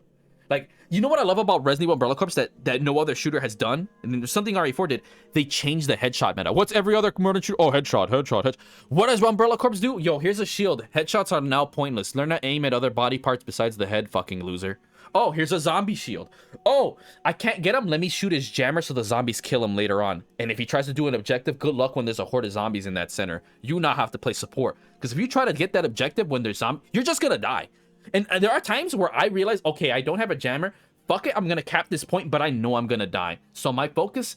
Like, you know what I love about Resident Evil Umbrella Corps that no other shooter has done? And then there's something RE4 did. They changed the headshot meta. What's every other modern shooter? Oh, headshot. What does Umbrella Corps do? Yo, here's a shield. Headshots are now pointless. Learn to aim at other body parts besides the head, fucking loser. Oh, here's a zombie shield. Oh, I can't get him. Let me shoot his jammer so the zombies kill him later on. And if he tries to do an objective, good luck when there's a horde of zombies in that center. You now have to play support. Because if you try to get that objective when there's zombies, you're just gonna die. And there are times where I realize, okay, I don't have a jammer. Fuck it, I'm gonna cap this point, but I know I'm gonna die. So my focus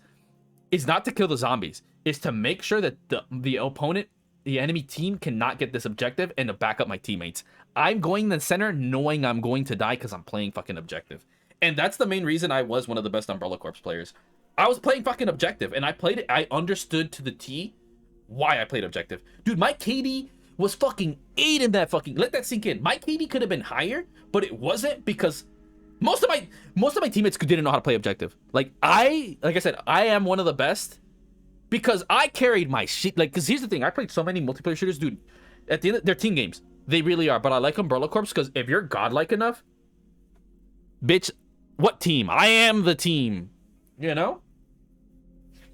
is not to kill the zombies. Is to make sure that the opponent, the enemy team, cannot get this objective and to back up my teammates. I'm going in the center knowing I'm going to die because I'm playing fucking objective. And that's the main reason I was one of the best Umbrella Corps players. I was playing fucking objective, and I played it. I understood to the T why I played objective. Dude, my KD was fucking 8 in that fucking... Let that sink in. My KD could have been higher, but it wasn't because... Most of my teammates didn't know how to play objective. Like I said, I am one of the best because I carried my shit. Like, because here's the thing, I played so many multiplayer shooters, dude. At the end, they're team games. They really are. But I like Umbrella Corps because if you're godlike enough, bitch, what team? I am the team. You know?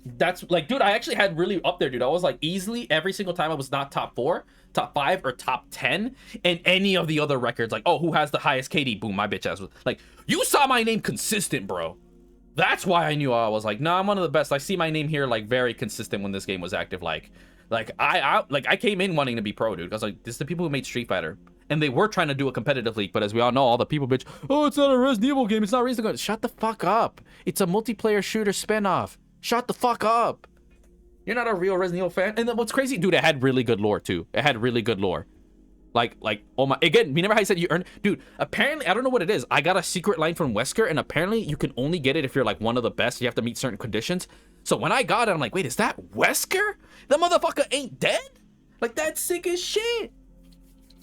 That's like, dude, I actually had really up there, dude. I was like easily every single time I was not top 4, top 5, or top 10 in any of the other records. Like, oh, who has the highest KD? Boom, my bitch ass was like, you saw my name consistent, bro. That's why I knew. I was like, nah, I'm one of the best. I see my name here like very consistent when this game was active. Like I came in wanting to be pro, dude. I was like, this is the people who made Street Fighter. And they were trying to do a competitive league, but as we all know, all the people bitch, oh, it's not a Resident Evil game. It's not Resident Evil. Shut the fuck up. It's a multiplayer shooter spinoff. Shut the fuck up. You're not a real Resident Evil fan. And then what's crazy, dude, it had really good lore too. It had really good lore. Like, oh my, again, remember how I said you earned, dude, apparently, I don't know what it is. I got a secret line from Wesker, and apparently you can only get it if you're like one of the best. You have to meet certain conditions. So when I got it, I'm like, wait, is that Wesker? The motherfucker ain't dead? Like, that's sick as shit.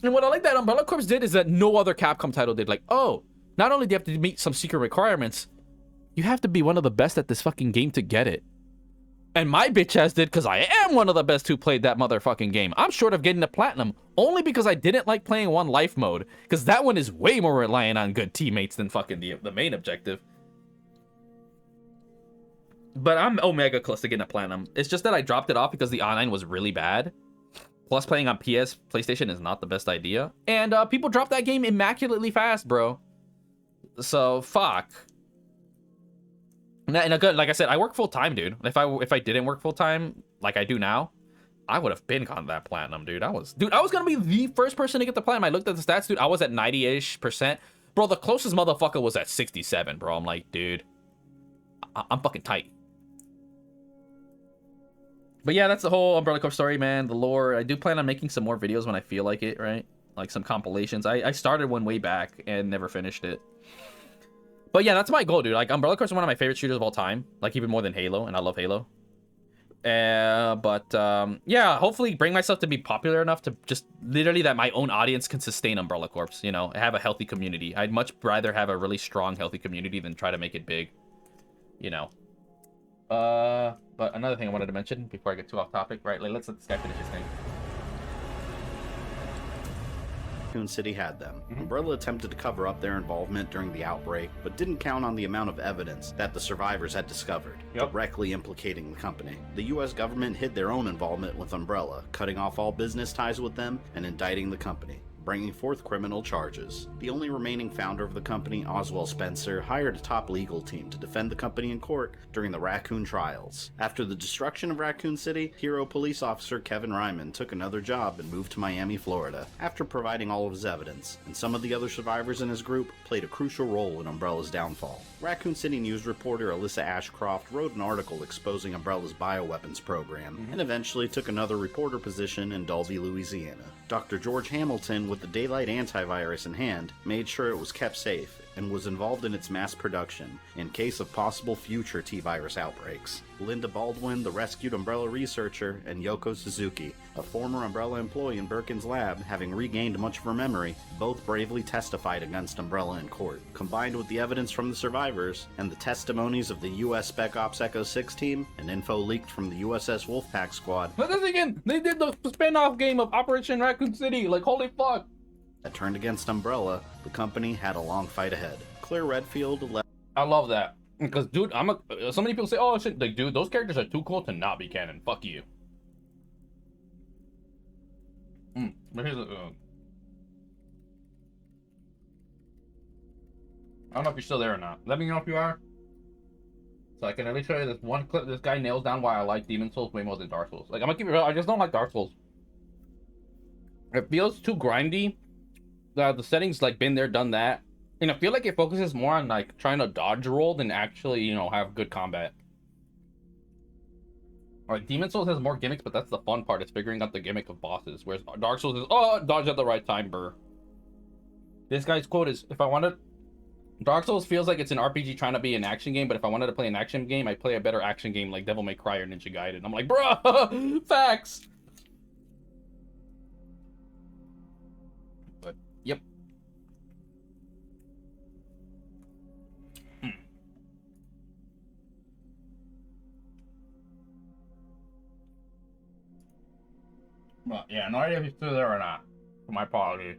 And what I like that Umbrella Corps did is that no other Capcom title did. Like, oh, not only do you have to meet some secret requirements, you have to be one of the best at this fucking game to get it. And my bitch ass did because I am one of the best who played that motherfucking game. I'm short of getting the platinum only because I didn't like playing one life mode, because that one is way more reliant on good teammates than fucking the main objective. But I'm Omega close to getting a platinum. It's just that I dropped it off because the online was really bad. Plus playing on PlayStation is not the best idea. And people drop that game immaculately fast, bro. So fuck. And again, like I said, I work full time, dude. If I didn't work full time like I do now, I would have been on that platinum, dude. I was gonna be the first person to get the platinum. I looked at the stats, dude. I was at 90-ish%. Bro, the closest motherfucker was at 67, bro. I'm like, dude, I'm fucking tight. But yeah, that's the whole Umbrella Corp story, man. The lore. I do plan on making some more videos when I feel like it, right? Like some compilations. I started one way back and never finished it. But yeah, that's my goal, dude. Like, Umbrella Corp is one of my favorite shooters of all time. Like, even more than Halo, and I love Halo. Yeah, hopefully bring myself to be popular enough to just literally that my own audience can sustain Umbrella Corps, you know, have a healthy community. I'd much rather have a really strong, healthy community than try to make it big, you know. But another thing I wanted to mention before I get too off topic, right? Like, let's let this guy finish his thing. Raccoon City had them. Umbrella attempted to cover up their involvement during the outbreak, but didn't count on the amount of evidence that the survivors had discovered, directly implicating the company. The US government hid their own involvement with Umbrella, cutting off all business ties with them and indicting the company, bringing forth criminal charges. The only remaining founder of the company, Oswald Spencer, hired a top legal team to defend the company in court during the Raccoon trials. After the destruction of Raccoon City, hero police officer Kevin Ryman took another job and moved to Miami, Florida, after providing all of his evidence, and some of the other survivors in his group played a crucial role in Umbrella's downfall. Raccoon City news reporter Alyssa Ashcroft wrote an article exposing Umbrella's bioweapons program, and eventually took another reporter position in Dulvey, Louisiana. Dr. George Hamilton, with the Daylight antivirus in hand, made sure it was kept safe and was involved in its mass production in case of possible future T-virus outbreaks. Linda Baldwin, the rescued Umbrella researcher, and Yoko Suzuki, a former Umbrella employee in Birkin's lab, having regained much of her memory, both bravely testified against Umbrella in court. Combined with the evidence from the survivors and the testimonies of the US Spec Ops Echo 6 team and info leaked from the USS Wolfpack squad, But this again, they did the spin-off game of Operation Raccoon City. Like, holy fuck. that turned against Umbrella, the company had a long fight ahead. Claire Redfield left. I love that. Because, dude, so many people say, oh, shit, like, dude, those characters are too cool to not be canon. Fuck you. But here's I don't know if you're still there or not. Let me know if you are. So I can at least show you this one clip. This guy nails down why I like Demon Souls way more than Dark Souls. Like, I'm gonna keep it real. I just don't like Dark Souls. It feels too grindy. The settings, like, been there, done that. And I feel like it focuses more on, like, trying to dodge roll than actually, you know, have good combat. Like, Demon Souls has more gimmicks, but that's the fun part. It's figuring out the gimmick of bosses. Whereas Dark Souls is, oh, dodge at the right time, burr. This guy's quote is, if I wanted... Dark Souls feels like it's an RPG trying to be an action game, but if I wanted to play an action game, I'd play a better action game like Devil May Cry or Ninja Gaiden. I'm like, bruh, facts! But, yep. But, yeah, no idea if he's still there or not. My apologies.